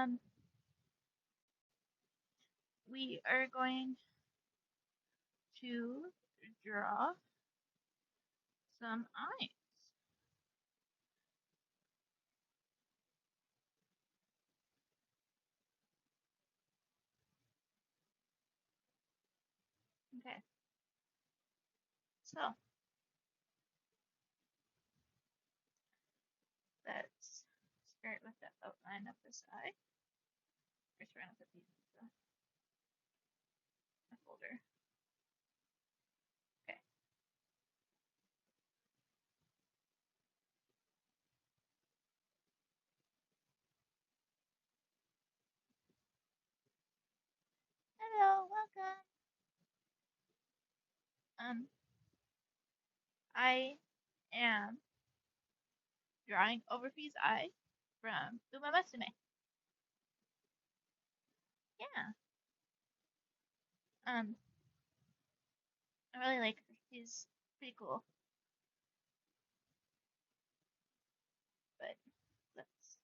Um, we are going to draw some eyes. Okay, so let's start with the outline of this eye. First, we're gonna put these in the folder. Okay. Hello, welcome. I am drawing Overfee's eye from Uma Musume. Yeah. Um, I really like her. She's pretty cool. But let's.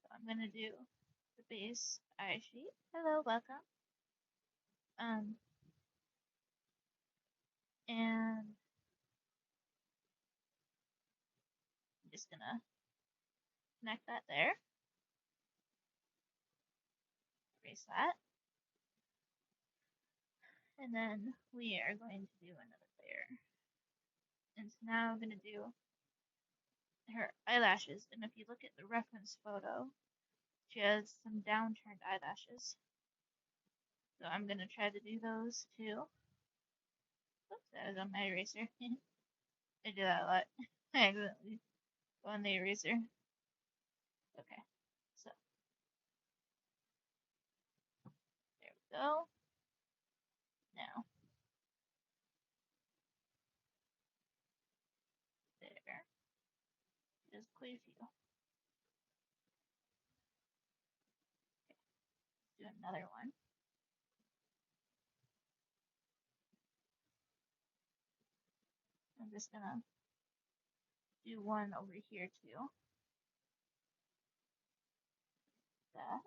So I'm gonna do the base eye sheet. Hello, welcome. Um, and I'm just gonna connect that there. Erase that. And then we are going to do another layer. And so now I'm gonna do her eyelashes. And if you look at the reference photo, she has some downturned eyelashes. So I'm gonna try to do those too. Oops, that was on my eraser. I do that a lot. I accidentally go on the eraser. Okay, so there we go. Now, there. Just quite a few. Do another one. I'm just gonna do one over here too. That.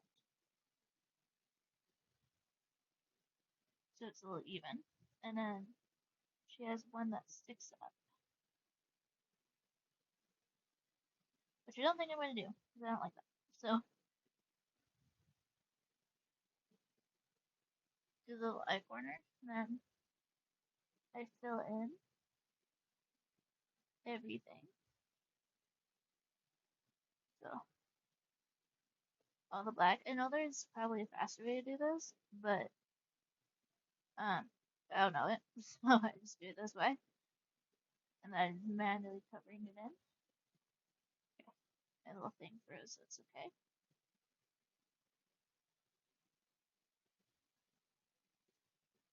So it's a little even. And then she has one that sticks up. Which I don't think I'm gonna do, because I don't like that. So do the little eye corner, and then I fill in everything. So all the black. I know there's probably a faster way to do this, but um I don't know it. So I just do it this way. And then manually covering it in. Okay. My little thing froze, that's okay.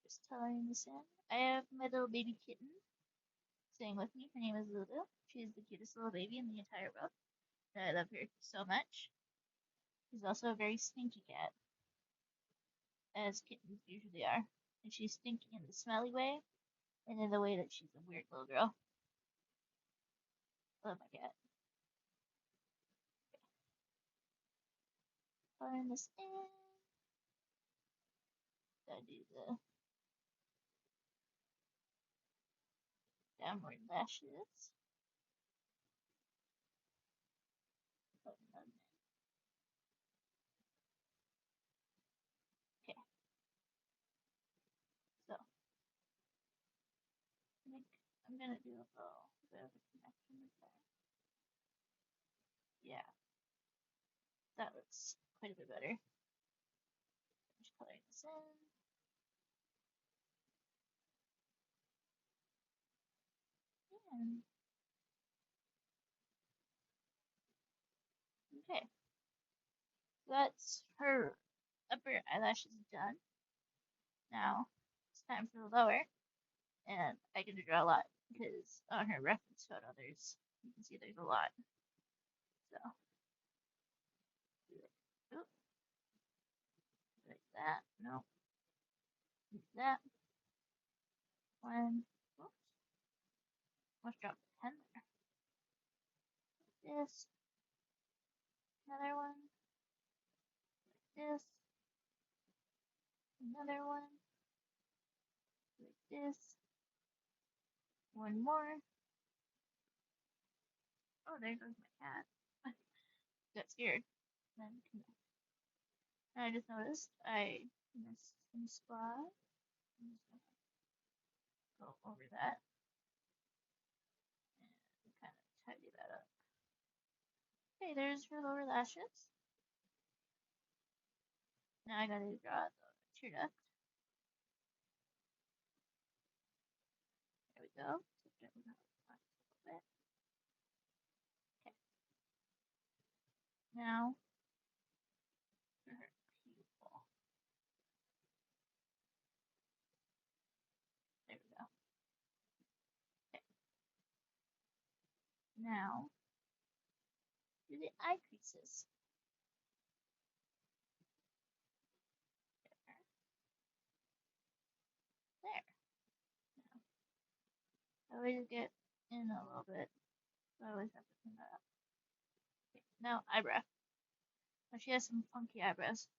Just coloring this in. I have my little baby kitten staying with me. Her name is Lulu. She's the cutest little baby in the entire world. And I love her so much. She's also a very stinky cat, as kittens usually are. And she's stinky in the smelly way, and in the way that she's a weird little girl. Love my cat. Coloring this in. Gotta do the downward lashes. Okay, so I think I'm gonna do a little bit of a connection with that. Yeah, that looks quite a bit better. Just coloring this in. And okay, so that's her upper eyelashes done. Now it's time for the lower, and I get to draw a lot because on her reference photo, you can see there's a lot. So do it. Oop, like that. No, like that. One. Oops, almost dropped the pen there. This. Another one. this. Another one like this. One more. Oh, there goes my cat. Got scared. Then I just noticed I missed some spot. I'm just gonna go over that and kind of tidy that up. Okay, there's her lower lashes. Now I gotta draw the tear duct. There we go. Okay. Now for her pupil. There we go. Okay. Now do the eye creases. There. I always get in a little bit, so I always have to clean that up. Okay. Now eyebrow. Now she has some funky eyebrows,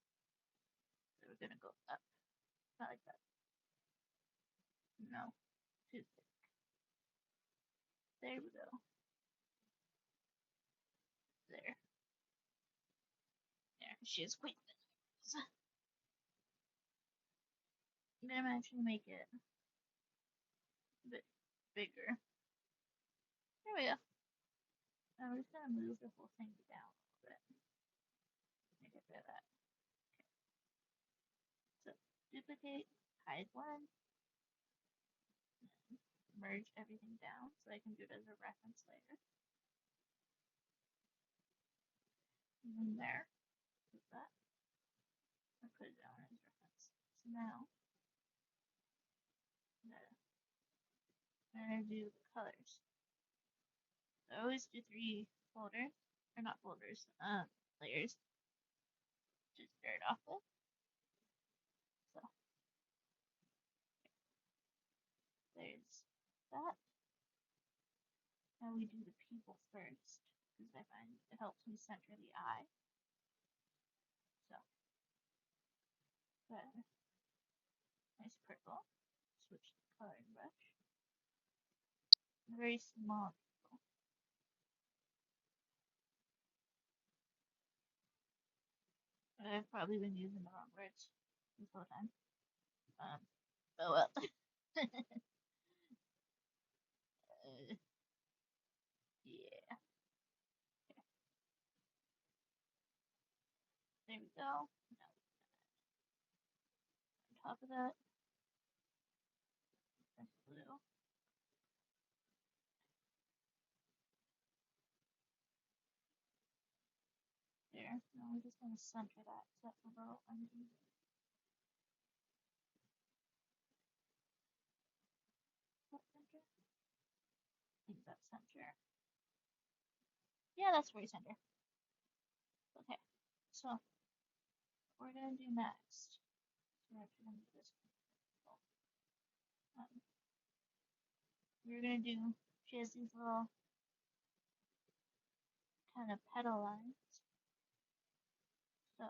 so we're gonna go up. Not like that. No. Too thick. There we go. There. There. She has quite thin eyebrows. I'm gonna actually make it a bit bigger. There we go. Now we're just gonna move the whole thing down a little bit. Make it rid of that. So duplicate, hide one, merge everything down so I can do it as a reference later. And then there, put that, and put it down as reference. So now, I'm gonna do the colors. So I always do 3 folders, or not folders, layers to start off with. So there's that. Now we do the pupil first, because I find it helps me center the eye. So, nice purple. Switch the coloring brush. Very small pupil. I've probably been using the wrong words this whole time. Oh well. Yeah. There we go. Now on top of that, that's blue. There. Now we're just gonna center that so that's a little uneven. What center? I think that's center. Yeah, that's very center. Okay. So what we're gonna do next. So we're actually gonna do this. We're gonna do. She has these little kind of petal lines. So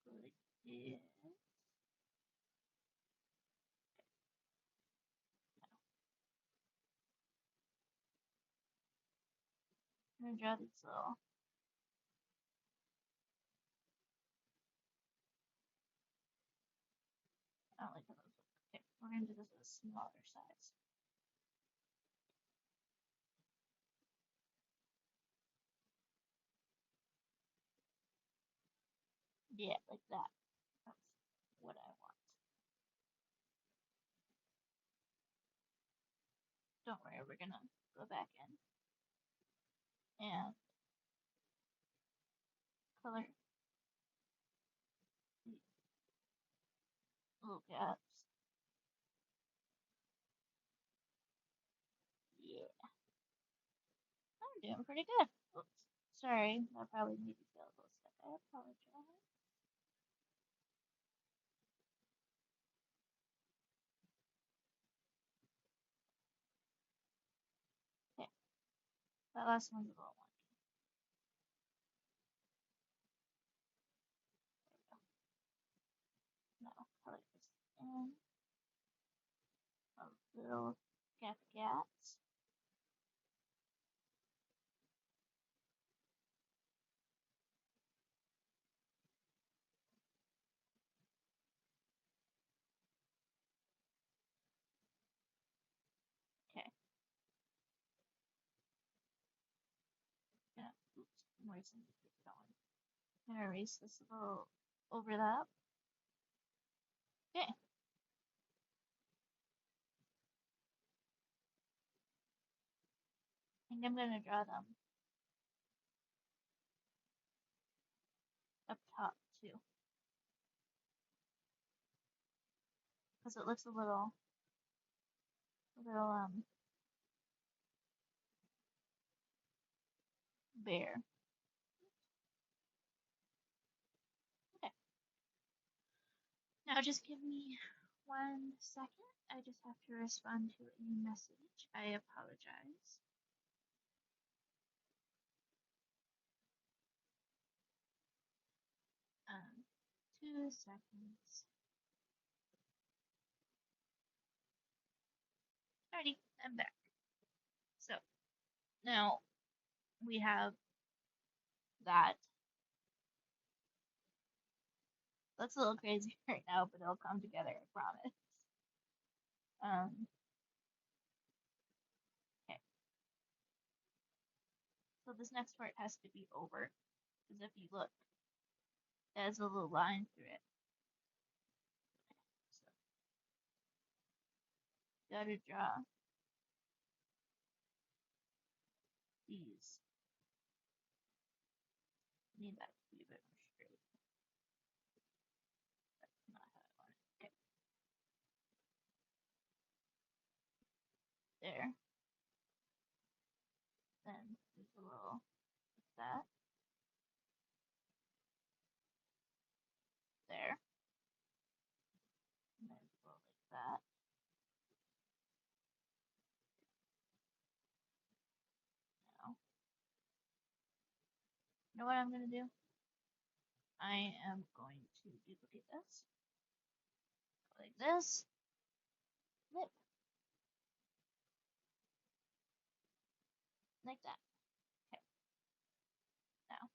go like this. I'm gonna draw these little. I don't like how those look. Okay, we're gonna do this at a smaller size. Yeah, like that. That's what I want. Don't worry, we're gonna go back in and color the little gaps. Yeah, I'm doing pretty good. Oops, sorry, that probably made you feel a little sick. I apologize. Okay, that last one's a little wonky. little cats. Okay. Yeah. Oops. I'm erasing this going. I'm gonna erase this little overlap. Okay. I think I'm gonna draw them up top too, because it looks a little bare. Okay. Now just give me 1 second. I just have to respond to a message. I apologize. 2 seconds. Alrighty, I'm back. So now we have that. Looks a little crazy right now, but it'll come together, I promise. Okay. So this next part has to be over, because if you look, there's a little line through it. So gotta draw these. Need that to be a bit more straight. That's not how I want it. Okay. There. Then there's a little like that. There. And then a little like that. Now, you know what I'm gonna do? I am going to duplicate this. Like this. Flip. Like that. Okay. Now,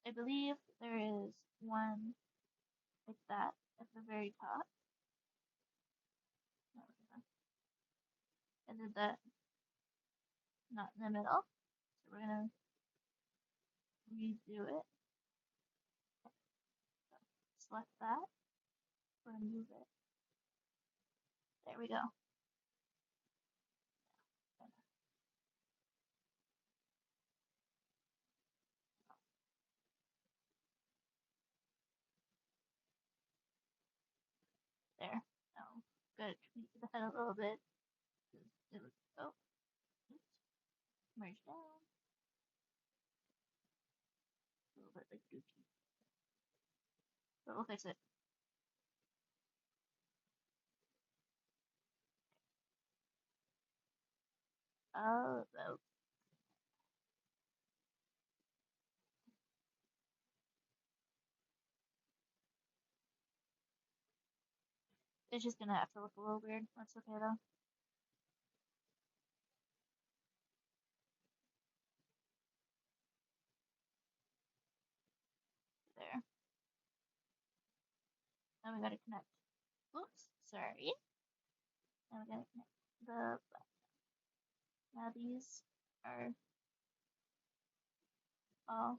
I believe there is one like that at the very top. I did that not in the middle. So we're gonna redo it. So select that. We're gonna move it. There we go. There. Now, gotta tweak that a little bit. It was, oh, oops, merge down. A little bit like Dookie. But we'll fix it. Oh, it's just gonna have to look a little weird. That's okay though. There. Now we gotta connect. Oops, sorry. Now we gotta connect the. Now these are all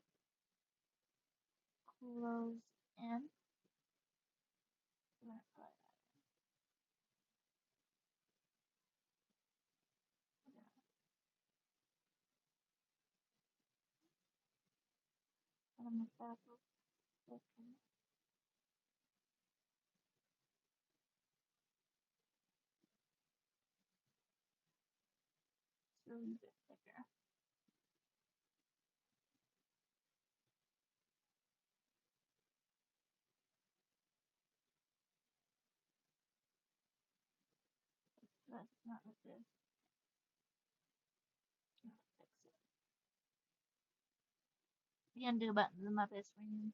closed in. We're gonna put I'm gonna make that look different. It's really a bit thicker. That's not like this. Fix it. The undo button's the Muppets when you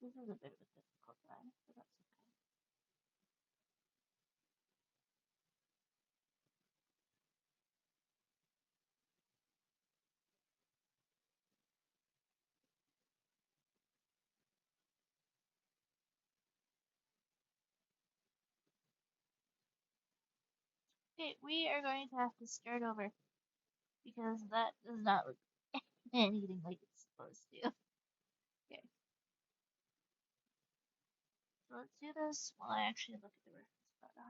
This is a bit of a difficult line, but that's okay. Okay, we are going to have to start over because that does not look anything like it's supposed to. Okay, so let's do this while I actually look at the reference photo.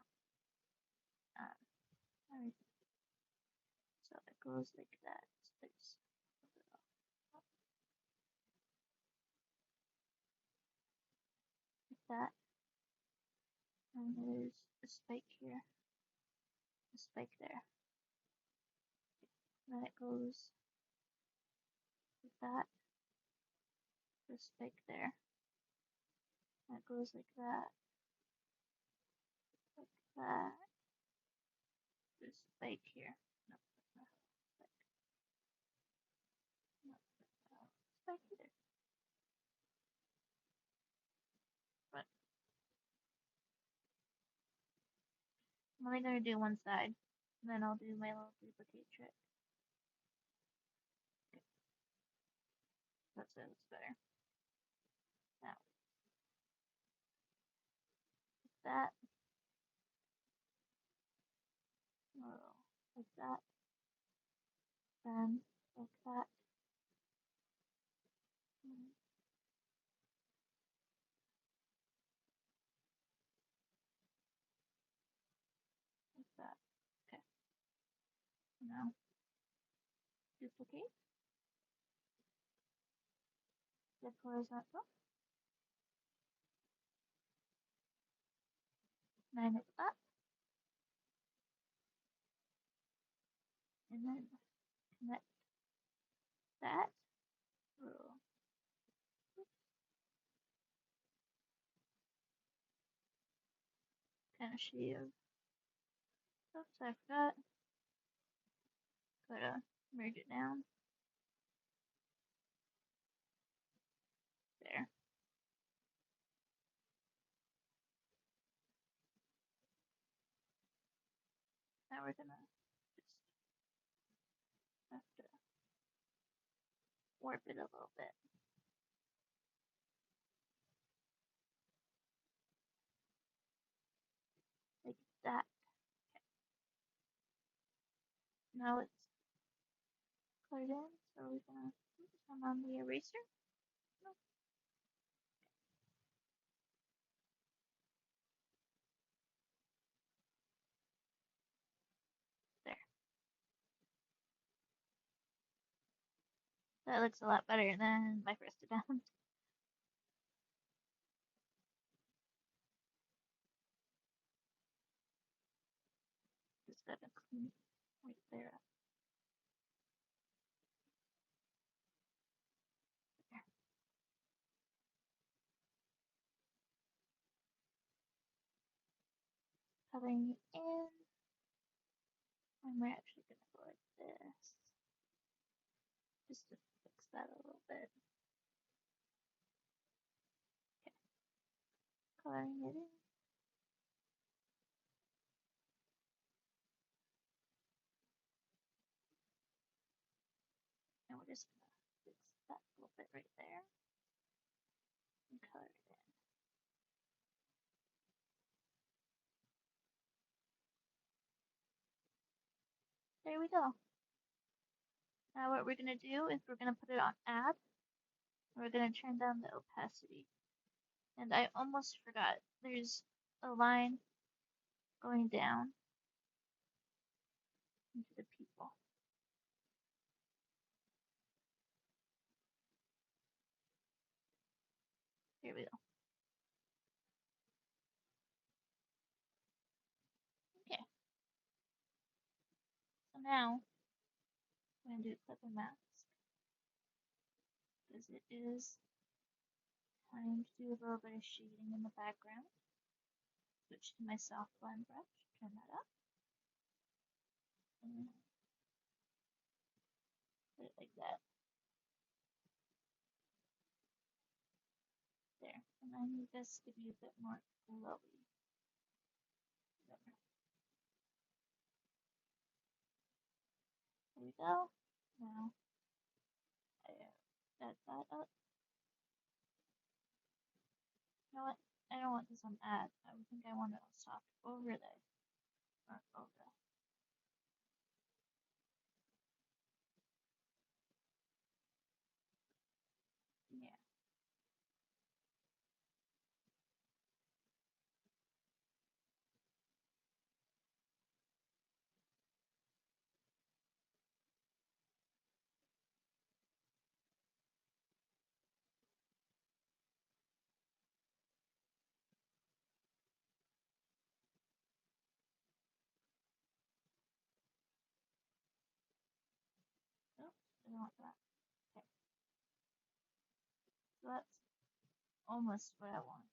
Alright, so it goes like that. There's like that, and there's a spike here, a spike there. Then it goes like that, the spike there. And it goes like that, like that. There's a spike here. No, no, spike, no, spike either. But I'm only gonna do one side, and then I'll do my little duplicate trick. Okay, that's it. That's better. Now that, oh, like that, then like that, like that. Okay. Now duplicate, flip horizontal, line it up, and then connect that. Oh, kind of shave. Oops, I forgot. Gotta merge it down. There. Now we're gonna just have to warp it a little bit. Like that. Now it's colored in, so we're gonna turn on the eraser. Nope. There. That looks a lot better than my first attempt. Just gotta clean right there up. There. Coloring it in. And we're actually gonna go like this. Just to fix that a little bit. Okay. Coloring it in. And we're just gonna fix that a little bit right there. And color it in. There we go. Now what we're gonna do is we're gonna put it on add. We're gonna turn down the opacity. And I almost forgot. There's a line going down into the people. Here we go. Okay. So now I'm gonna do clip and mask because it is time to do a little bit of shading in the background. Switch to my soft blend brush. Turn that up. And put it like that. There. I need this to be a bit more glowy. There we go. Now, I set that up. You know what? I don't want this on ad. I think I want it on soft overlay. Or over. Yeah. Oops, I don't want that. Okay. So that's almost what I want.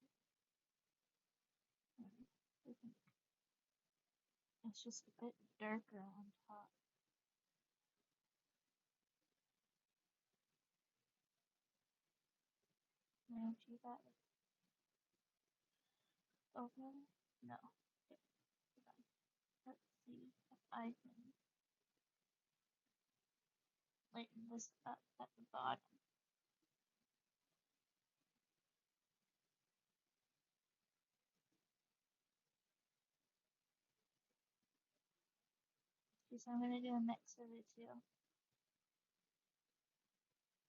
It's just a bit darker on top. Can I achieve that? Okay. No. Okay. Let's see if I can lighten this up at the bottom. Okay, so I'm going to do a mix of the two.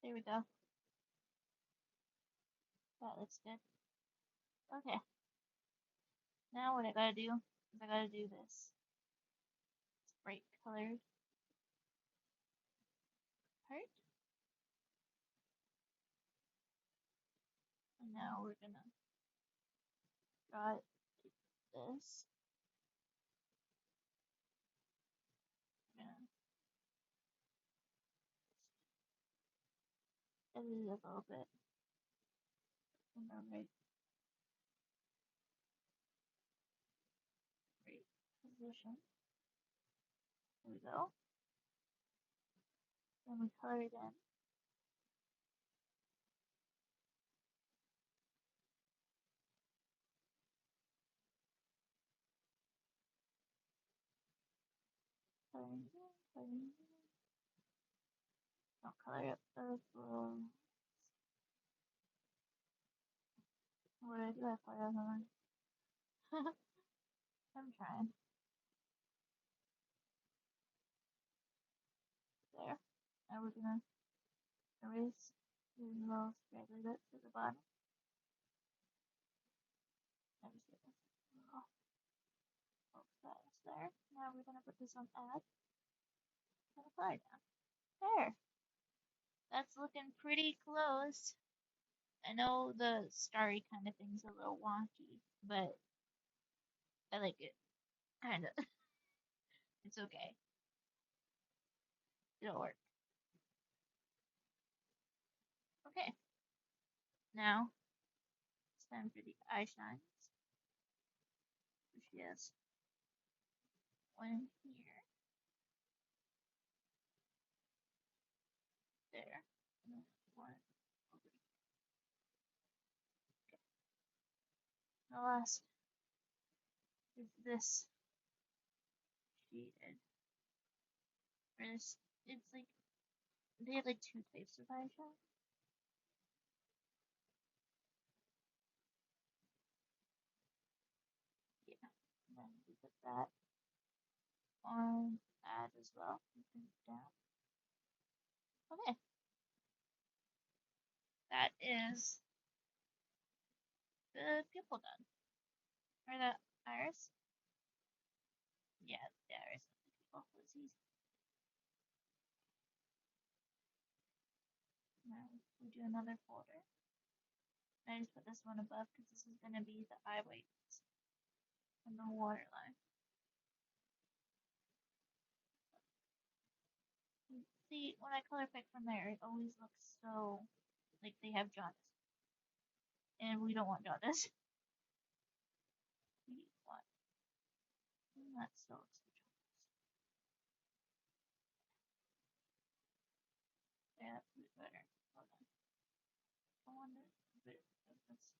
There we go. That looks good. Okay. Now what I gotta do is I gotta do this. It's bright colored part. And now we're gonna draw it like this. We're gonna edit it a little bit in the right position. There we go. Then we color it in. Coloring in, coloring in. Don't color up those little. What did I do? I thought I was I'm trying. There. Now we're gonna erase these little straggly bits at the bottom. I just get this little both there. Now we're gonna put this on add and apply down. There. That's looking pretty close. I know the starry kind of thing's a little wonky, but I like it. Kind of. It's okay. It'll work. Okay. Now it's time for the eye shines. She has one here, there, and one over here. Okay. The last is this shaded. Or this, it's like, they have like two types of eye shine. Yeah. And then we put that on add as well. Down. Okay. That is the pupil done. Or the iris. Yeah, the iris and the pupil was easy. Now we do another folder. I just put this one above because this is going to be the eye whites and the waterline. See, when I color pick from there, it always looks so like they have jaundice. And we don't want jaundice. We want that still looks like jaundice. Yeah, that's better. Hold on. I wonder a bit of this.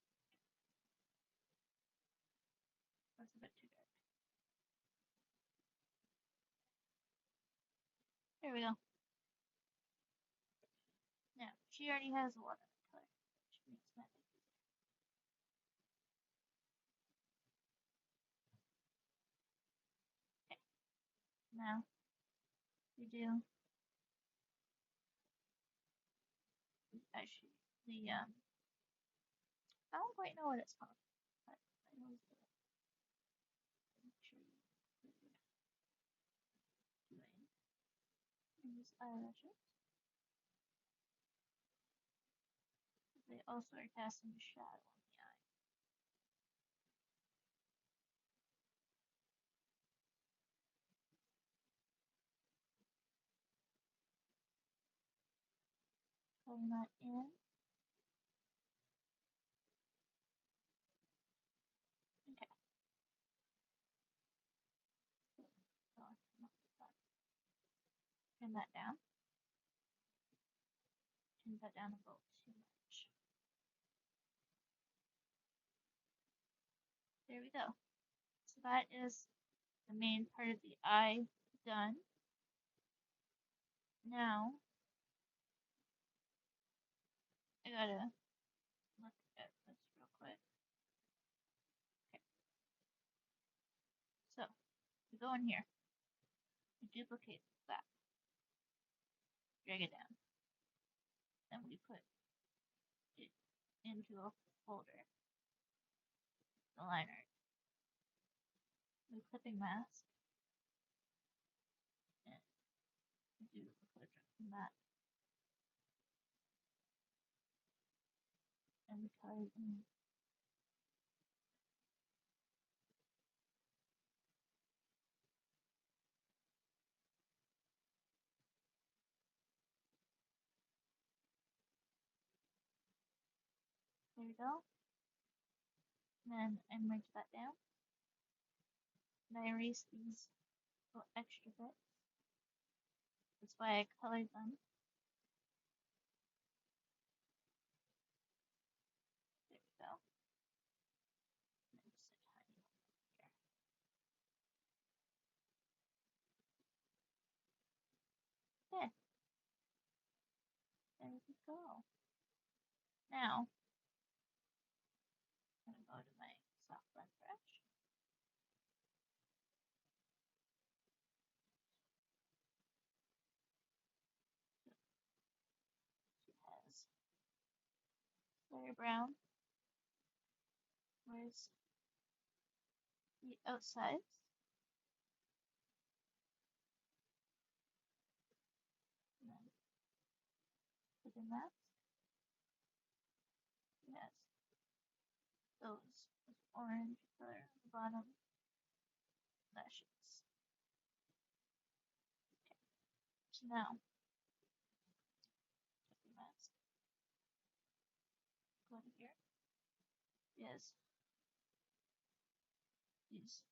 There we go. Now, she already has a lot of color, which makes my life easier. Okay, now we do actually the I don't quite know what it's called, but I always do it. Make sure you doing these eyelashes. They also are casting a shadow on the eye. Pulling that in. Okay. So turn that down. Turn that down a little too much. There we go. So that is the main part of the eye done. Now I gotta look at this real quick. Okay. So we go in here. We duplicate that. Drag it down. Then we put it into a folder. The line art. The clipping mask. And do a clip from that. And color in. There we go. And then I merge that down. And I erase these little extra bits. That's why I colored them. There we go. And then just a tiny one here. Okay. There we go. Now, I'm going to go to my soft blend brush. She has clear brown. Where's the outsides? And then within that, yes, those with orange color on the bottom lashes. Okay. So now, take the mask. Go to here. Yes. These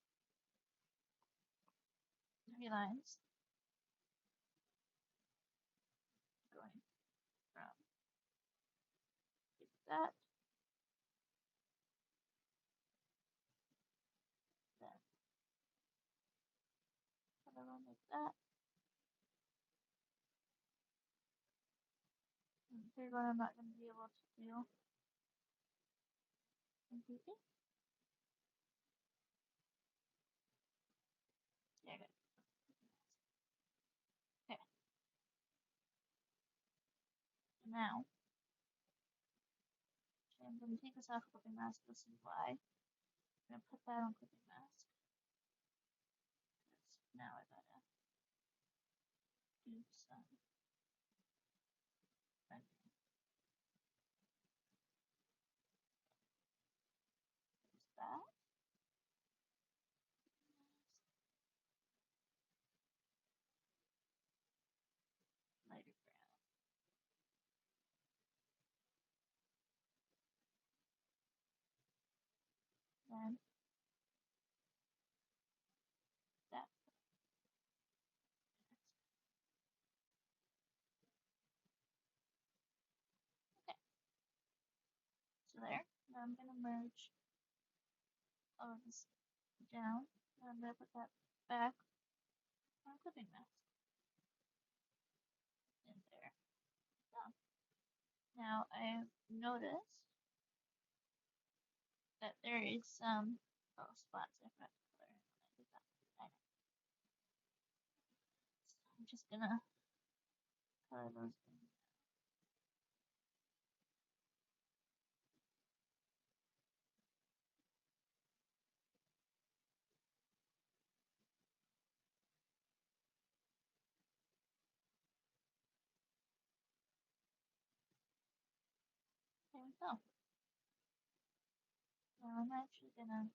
3 lines going from that, then another one like that, and the third one I'm not going to be able to do completely. Yeah, good. Okay. So now, I'm going to take this off clipping mask. This is why. I'm going to put that on clipping mask. Now I gotta do some rendering. There's that. Lighter brown. Then that. Okay. So there. Now I'm gonna merge all of this down. And I'm gonna put that back on clipping mask. Now I've noticed that there is some little spots I forgot to color in when I did that. So I'm just gonna color those in. There we go. Now I'm actually gonna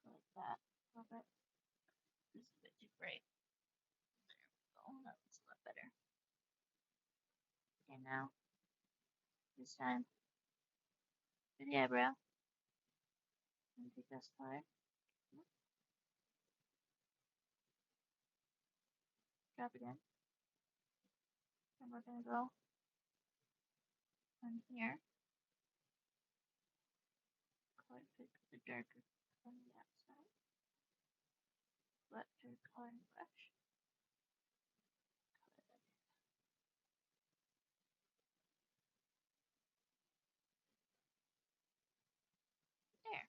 go like that a little bit. This is a bit too bright. There we go. That looks a lot better. Okay, now this time for the eyebrow. I'm gonna take this color, drop it in, and we're gonna go on here, color pick the darker color on the outside, select your coloring brush, color that in. There.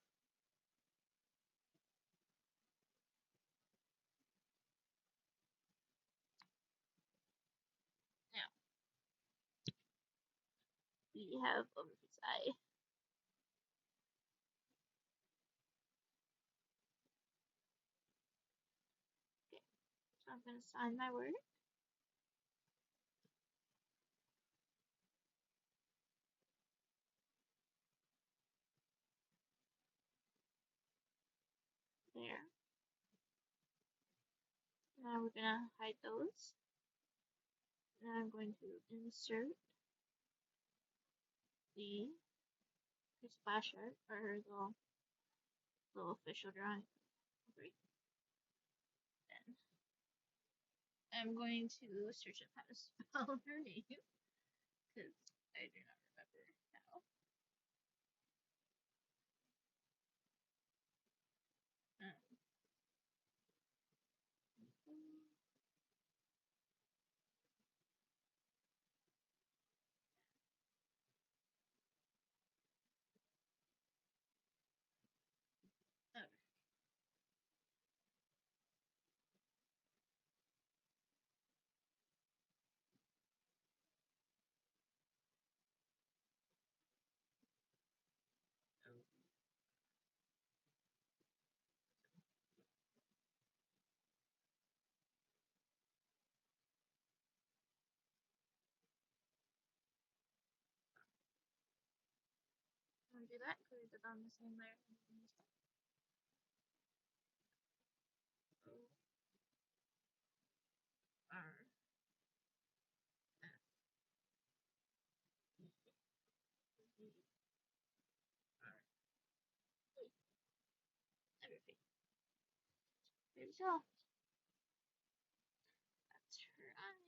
Now we have over his eye. Okay, so I'm gonna sign my word. There. Now we're gonna hide those. Now I'm going to insert the splash art or the little official drawing. Right. Then I'm going to search up how to spell her name because I do not remember how. Okay. I'm gonna do that because it's on the same layer. O R F E R E. Everything. There we go. That's her eye.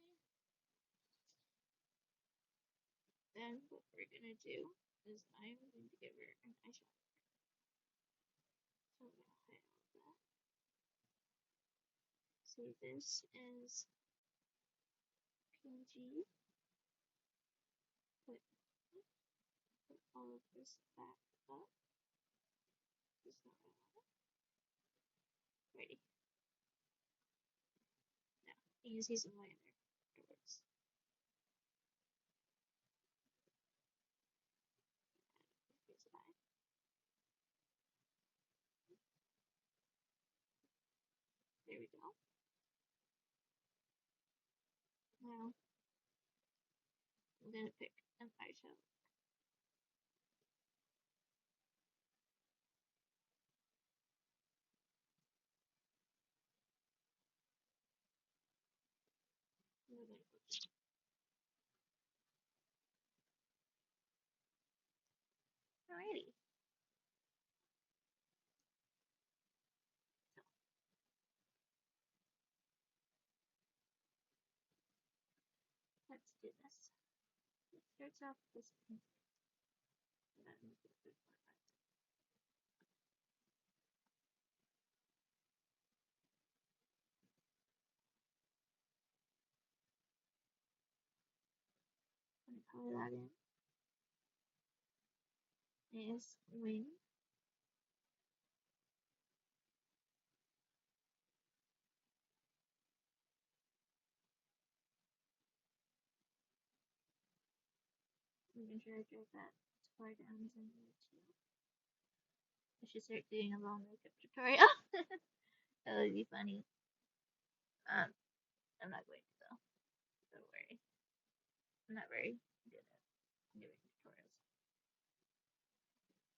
Then what we're gonna do is I'm going to give her an eyeshadow. So I'm gonna hide all of that. So this is PG. Put all of this back up. This is not what I want. Ready. Now you can see some light in there afterwards. Here's the eye. There we go. Now I'm gonna pick an eyeshadow. Alrighty. So let's do this. It starts off with this pink. color that in. Is wing. Making sure I drag that far down as I need to. I should start doing a long makeup tutorial. That would be funny. I'm not going to though. Don't worry. I'm not very good at doing tutorials.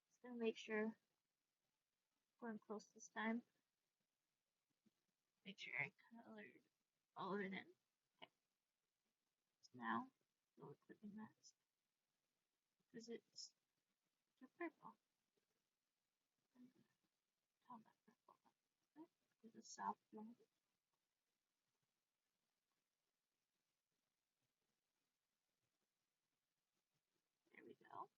Just gonna make sure going close this time. Make sure I colored all of it in. Okay. So now go with clipping mask because it's the purple. I'm gonna tone that purple up a bit with a soft blend. There we go.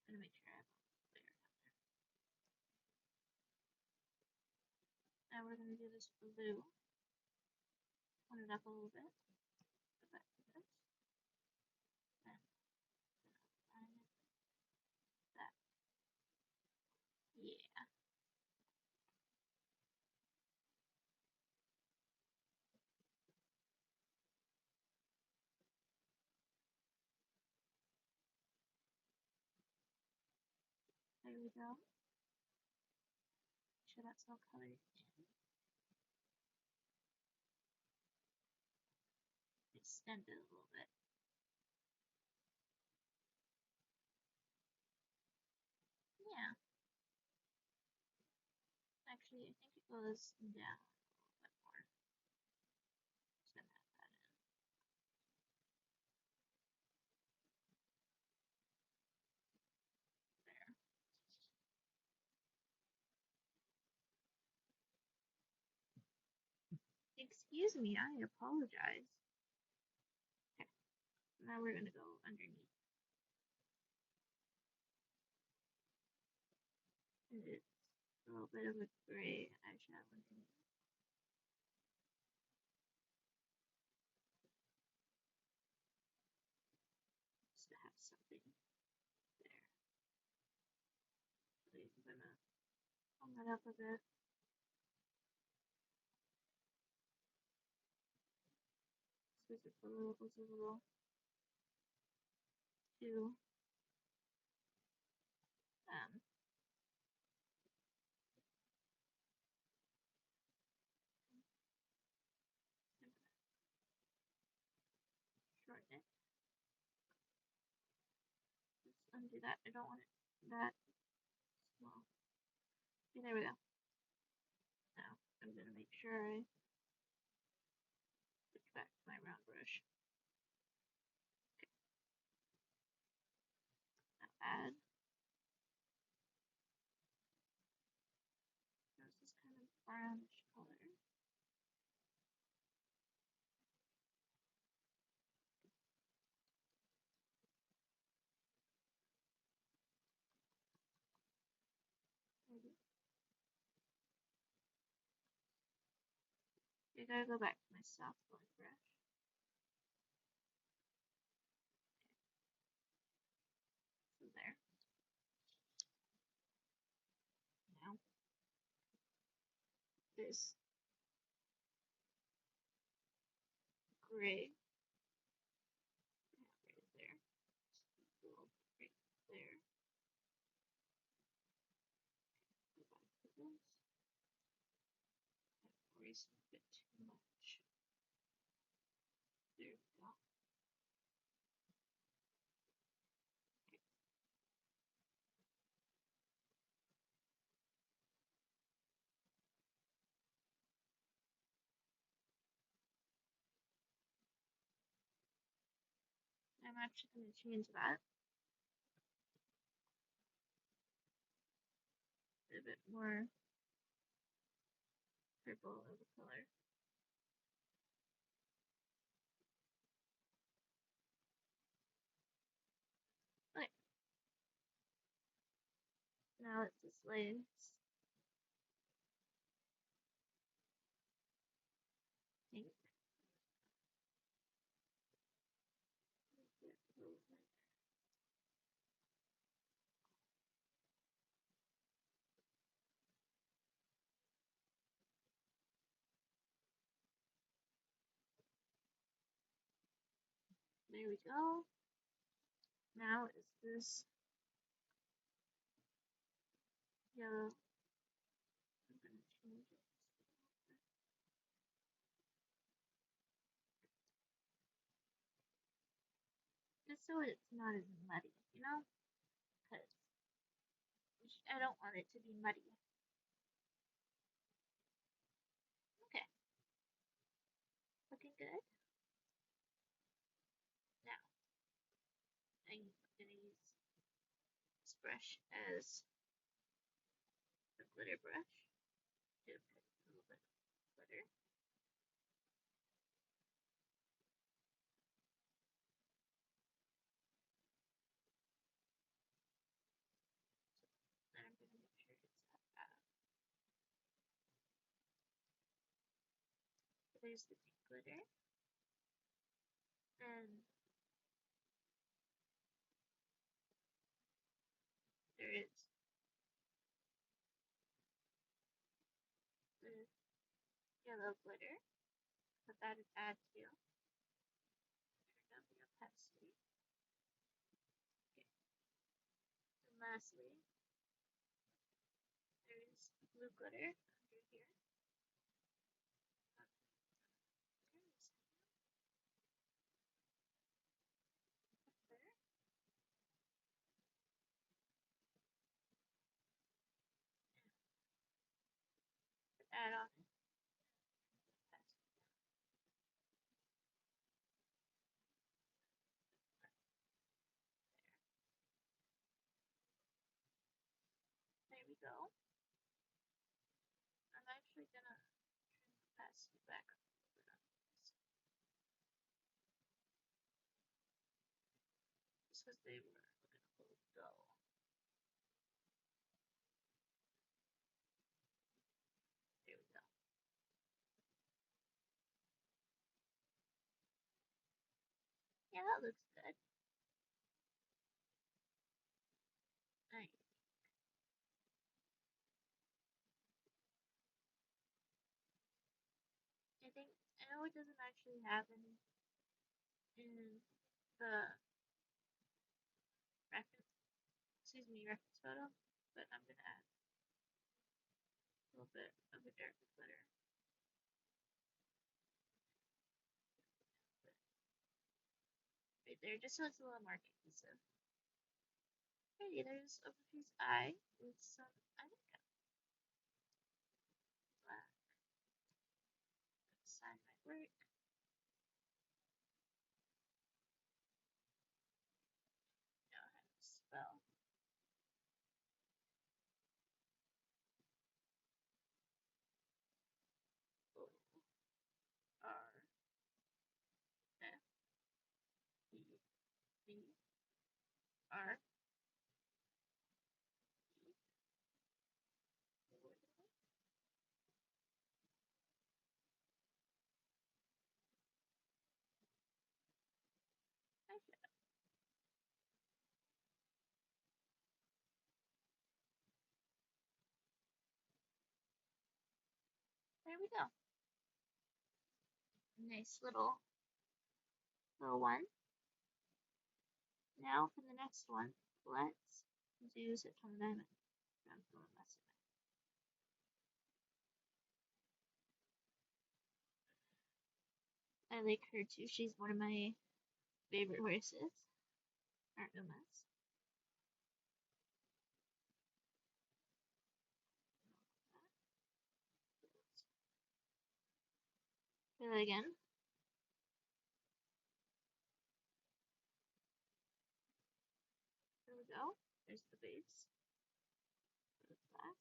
I'm gonna make sure I have all clear down there. Now we're gonna do this blue. Tone it up a little bit. Go back to this. And line it that. Yeah. There we go. Make sure that's all colored in. Extend it a little bit. Yeah. Actually, I think it goes down a little bit more. Just gonna add that in. There. Excuse me, I apologize. Okay. Now we're gonna go underneath. And it's a little bit of a gray eyeshadow underneath. Just to have something there. So I'm gonna pump that up a bit. So it's a little too um shorten it. Let's undo that. I don't want it that small. Okay, there we go. Now I'm gonna make sure I switch back to my round brush. Okay. Now add. There's this kind of brownish color. Maybe. I gotta go back to my soft blend brush. So there. Now this gray right there. A little right there. Go back to this. I've erased a bit too much. There we go. I'm actually going to change that a bit more purple of a color. Okay. Now it displays There we go. Now is this yellow. I'm gonna change it just so it's not as muddy, you know? Because I don't want it to be muddy. Okay, looking good. Now, I'm gonna use this brush as a glitter brush to put a little bit of glitter. Then I'm gonna make sure it's there's the pink glitter. And there is the yellow glitter. Put that as add to. Turn down the opacity. Okay. And lastly, there's blue glitter under here. There. Put that on it. There we go. I'm actually gonna turn the opacity back up a little bit on this. Just because they were looking a little dull. There we go. Yeah, that looks good. Nice. I think I know it doesn't actually have any in the reference photo, but I'm gonna add a little bit of a darker glitter. Right there, just so it's a little more cohesive. Okay, there's Opaltree's eye with some mica black. Sign my work. Now how to spell. O-R-F-E-B-R. There we go. Nice little one. Now for the next one, let's do September Diamond. I'm going to mess it. I like her too. She's one of my favorite horses. Or Umas. Try that again. There we go. There's the base. Put it back.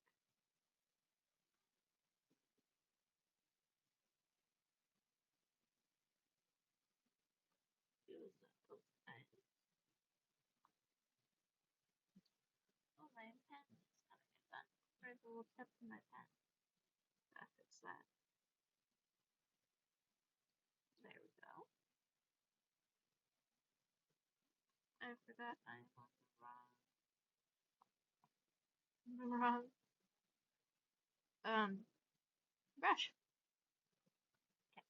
Use the pen. Oh, my pen is having a fun. There's a little tip in my pen. Gotta fix that. There we go. I forgot I'm on the wrong brush. Okay.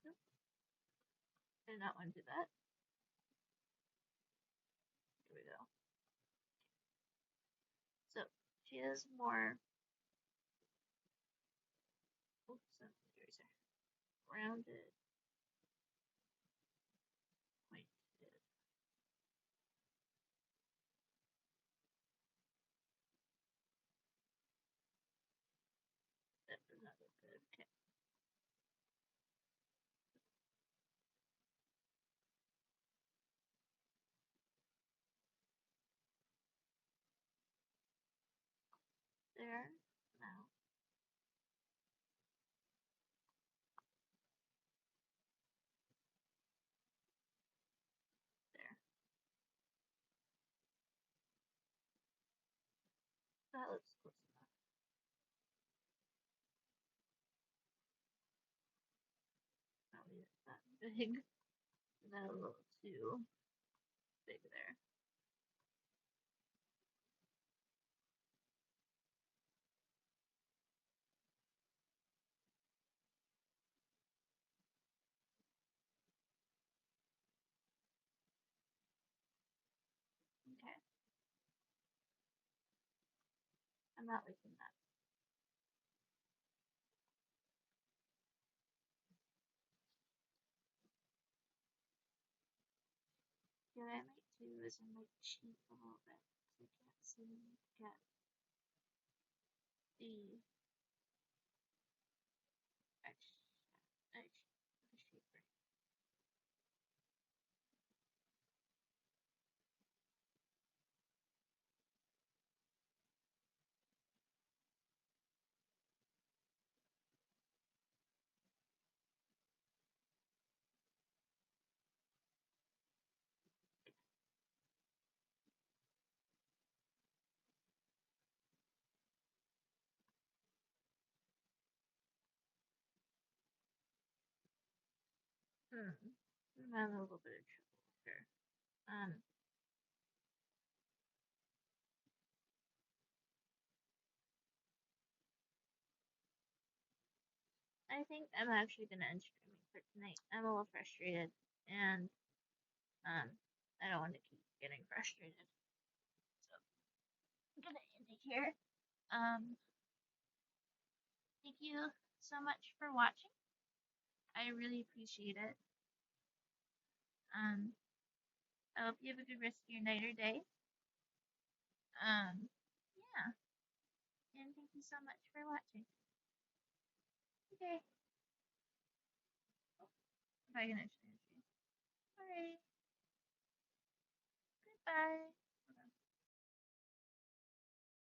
Nope. Did not want to do that. Here we go. So she has more. Oops, that's the eraser. Rounded, pointed. That does not look good. Okay. There. Now. There. That looks close enough. Probably not that big. That a little too big there. Okay. I'm not liking that. What I might do is I might cheat a little bit because I can't seem to get the the shape right. I'm having a little bit of trouble here. I think I'm actually gonna end streaming for tonight. I'm a little frustrated, and um, I don't want to keep getting frustrated, so I'm gonna end it here. Um, thank you so much for watching. I really appreciate it. Um, I hope you have a good rest of your night or day. Yeah, and thank you so much for watching. Okay, if I can actually see. Alright, goodbye.